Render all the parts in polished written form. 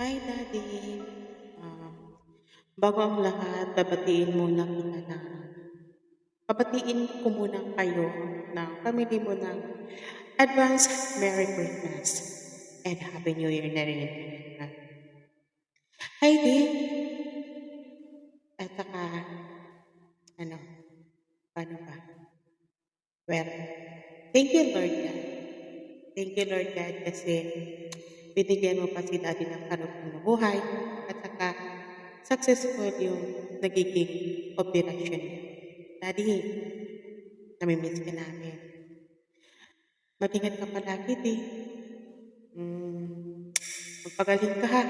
Hi, Daddy. Ah, Bago ang lahat, babatiin ko muna kayo ng family mo ng advance Merry Christmas and Happy New Year na rin. Hi, Di. At saka, ano, paano ba? Well, thank you, Lord God. Thank you, Lord God, kasi binigyan mo pa si Daddy ng karugtong na buhay at saka successful yung nagiging operasyon niya. Daddy, namimiss ka namin. Mag-ingat ka palagi, Di. Hmm, magpagaling ka ha.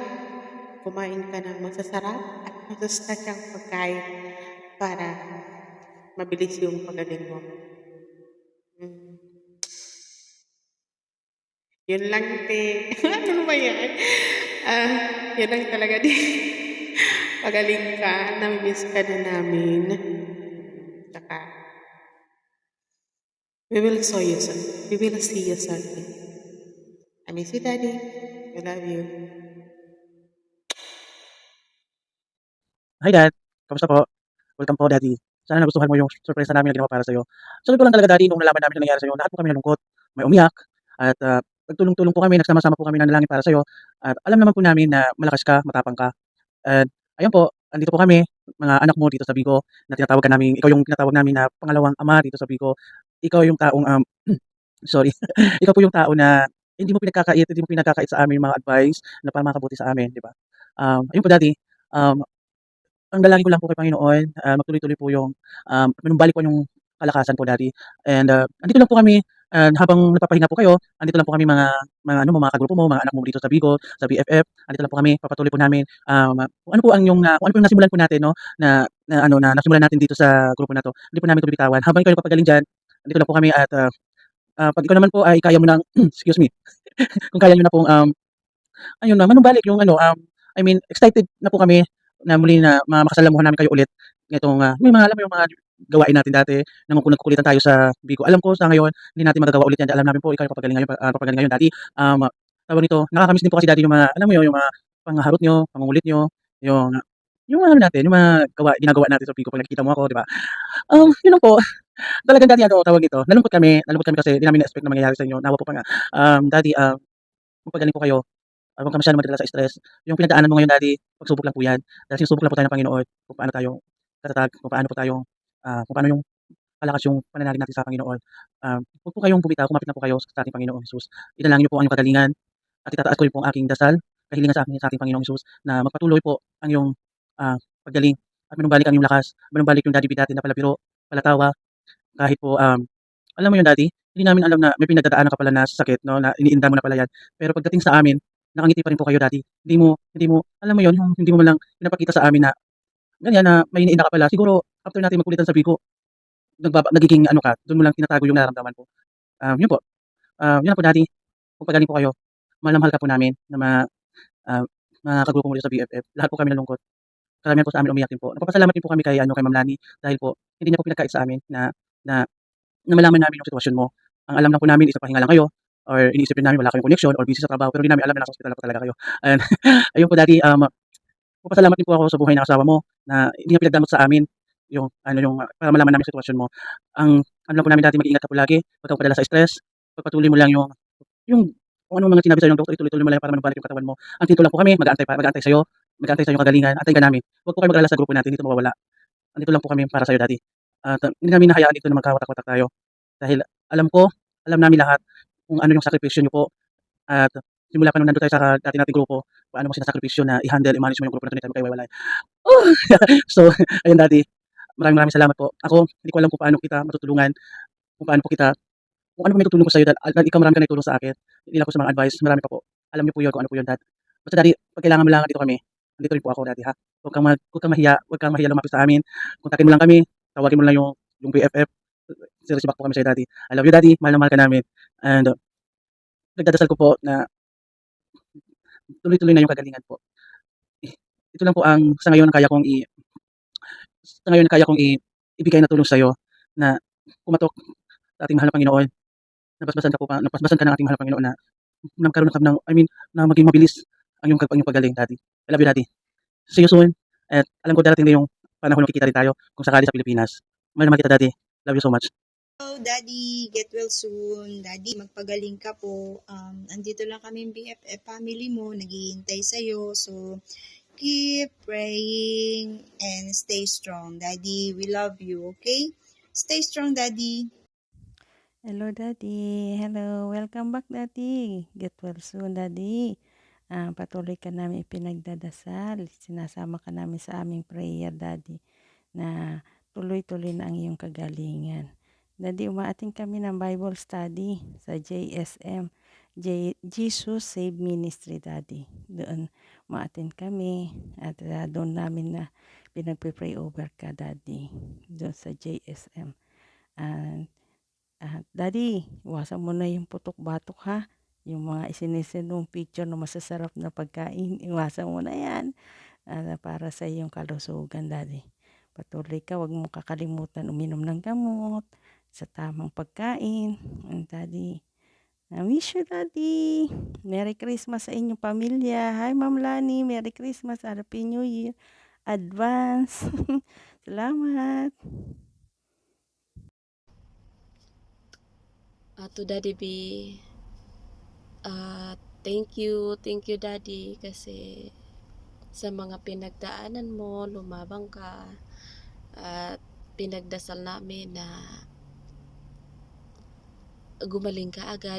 Kumain ka ng masasarap at masustansyang pagkain para mabilis yung pagaling mo. Hmm, yun lang, Di. Ano ba yan? Yun lang talaga, Di. Pagaling ka, namimiss ka na namin. Tsaka, we will see you soon. We will see you soon. I miss you, Daddy. I love you. Hi Dad, kamusta po? Welcome po Daddy. Sana nagustuhan mo yung surpresa namin na ginawa para sa'yo. Sunod ko lang talaga Daddy nung nalaman namin na nangyari sa'yo, lahat po kami nalungkot, may umiyak, at nagtulong-tulong po kami, nagsama-sama po kami nanalangin para sa'yo. At alam naman po namin na malakas ka, matapang ka. And ayun po, andito po kami, mga anak mo dito sa Vigo, na tinatawag ka namin, ikaw yung tinatawag namin na pangalawang ama dito sa Vigo. Ikaw yung taong, sorry, ikaw po yung tao na hindi mo pinagkakait sa amin yung mga advice na para makabuti sa amin, di ba? Ayun po Daddy, um, ang dalangin ko lang po kay Panginoon, magtuloy-tuloy po yung, manumbalik po yung kalakasan po Daddy. And, andito lang po kami, habang nagpapahinga po kayo, andito lang po kami mga ano mo, mga kagrupo mo, mga anak mo dito sa Bicol, sa BFF, andito lang po kami, papatuloy po namin, kung ano po yung nasimulan po natin 'no, na nasimulan natin dito sa grupo na 'to, hindi po namin 'to bibitawan. Habang ikaw nagpapagaling diyan, andito lang po kami at, 'pag ikaw naman po ay kaya mo ng excuse me, kung kaya niyo na pong, ayun na, manumbalik yung ano, I mean excited na po kami na muli na makasalamuhan namin kayo ulit nitong, may mga alam mo yung mga gawain natin dati na nagkukulitan tayo sa Bigo. Alam ko sa ngayon hindi natin magagawa ulit yan, alam namin po ikaw yung papagaling ngayon Daddy. Tawag nito, nakaka-miss din po kasi Daddy yung mga alam mo yun, yung mga panghaharot niyo, pangungulit niyo, yung yung ano natin, yung mga ginagawa natin sa Bigo 'pag nakikita mo ako, 'di ba? Yun lang po. Talagang Daddy ano, tawag dito, nalungkot kami kasi di namin na-expect na mangyayari sa inyo. Nawa po pa nga. Daddy, magpagaling po kayo. Huwag ka masyadong madala sa stress. Yung pinagdaanan mo ngayon Daddy, pagsubok lang po yan. Dahil sinusubok lang po tayo ng Panginoon kung paano tayo katatag, kung paano yung kalakas yung pananalig natin sa Panginoon. Huwag po kayong bumitaw, kumapit na po kayo sa ating Panginoong Hesus. Idanalangin niyo po ang iyong kagalingan at itataas ko rin po ang aking dasal, kahilingan sa ating Panginoong Hesus na magpatuloy po ang iyong paggaling at manumbalik ang iyong lakas, manumbalik yung Daddy natin na palabiro, palatawa, kahit po alam mo yun Daddy, hindi namin alam na may pinagdadaanan ka pala na sakit 'no, na iniinda mo na pala yan. Pero pagdating sa amin, nakangiti pa rin po kayo Daddy. Hindi mo alam mo yun, yung hindi mo man lang pinapakita sa amin na ganyan na may iniinda ka pala. Siguro after natin magkulitan sa Bigo, nagiging ano ka, dun mo lang tinatago yung nararamdaman mo. Yun po, yun lang po Daddy, magpagaling po kayo. Mahal na mahal ka po namin na ah, mga kagrupo mo dito sa BFF. Lahat po kami nalungkot. Karamihan po sa amin umiyak din po. Nagpapasalamat din po kami kay ano, kay Ma'am Lani dahil po hindi niya po pinagkait sa amin na na malaman namin yung sitwasyon mo. Ang alam lang po namin is pahinga lang kayo or iniisip din namin wala kayong connection or busy sa trabaho pero hindi namin alam na nasa ospital na po talaga kayo. Ayan. Ayun po Daddy, papasalamat din po ako sa buhay ng asawa mo na hindi niya pinagdamot sa amin para malaman namin yung sitwasyon mo. Ano lang po namin Daddy, mag-ingat ka po lagi, huwag kang padala sa stress, pagpatuloy mo lang yung kung ano mga sinabi sa'yo ng doktor, ituloy-tuloy mo lang para manubalik yung katawan mo. Antayin ko lang po kami, mag-aantay sa'yo yung kagalingan, antayin ka namin. Huwag po kayong mag-alala sa grupo natin, hindi ito mawawala. Andito lang po kami para sa'yo Daddy. At hindi namin hahayaan dito na magkawatak-watak tayo. Dahil alam namin lahat kung ano yung sakripisyo niyo po at simula pa nung nandun tayo sa dati nating grupo, paano mo sinasakripisyo na i-handle, i-manage mo yung grupo na 'to, hindi tayo magkahiwalay. Oh! So, ayun Daddy, maraming salamat po. Ako, hindi ko alam kung paano kita matutulungan, kung paano po kita kung ano po maitutulong ko sa'yo dahil ikaw marami kang naitulong sa akin. Hindi lang po sa mga advice, marami pa po. Alam niyo po yun kung ano po yun Dad. Basta Daddy, 'pag kailangan mo lang andito kami. Andito rin po ako Daddy ha. Huwag kang mahiya lumapit sa amin. Kontakin mo lang kami, tawagin mo lang yung BFF. Serious back po kami sa'yo Daddy. I love you Daddy, mahal na mahal ka namin. And nagdadasal ko po na tuloy-tuloy na yung kagalingan po. Eh, ito lang po ang sa ngayon kaya kong ibigay na tulong sa'yo na pumatok sa ating mahal na Panginoon. Napasbasan ka ng ating mahal na Panginoon na nagkaroon ka ng I mean, na maging mabilis ang iyong paggaling, Daddy. I love you, Daddy. See you soon. At alam ko darating din yung panahon na magkikita rin tayo kung sakali sa Pilipinas. Mahal naman kita, Daddy. Love you so much. Hello, Daddy. Get well soon. Daddy, magpagaling ka po. Andito lang kami BFF family mo. Naghihintay sa'yo. So, keep praying and stay strong. Daddy, we love you, okay? Stay strong, Daddy. Hello, Daddy. Hello. Welcome back, Daddy. Get well soon, Daddy. Patuloy ka namin ipinagdadasal. Sinasama ka namin sa aming prayer, Daddy, na tuloy-tuloy na ang iyong kagalingan. Daddy, umaating kami ng Bible study sa JSM, Jesus Save Ministry, Daddy. Doon umaating kami at doon namin na pinagpipray over ka, Daddy, doon sa JSM. And Daddy, iwasan mo na yung putok-batok ha. Yung mga isinisend mong picture na masasarap na pagkain, iwasan mo na yan. Para sa iyong kalusugan, Daddy. Patuloy ka, wag mong kakalimutan uminom ng gamot sa tamang pagkain. Daddy, I wish you, Daddy. Merry Christmas sa inyong pamilya. Hi, Ma'am Lani. Merry Christmas. Happy New Year. Advance. Salamat. To Daddy B, thank you Daddy kasi sa mga pinagdaanan mo, lumabang ka at pinagdasal namin na gumaling ka agad.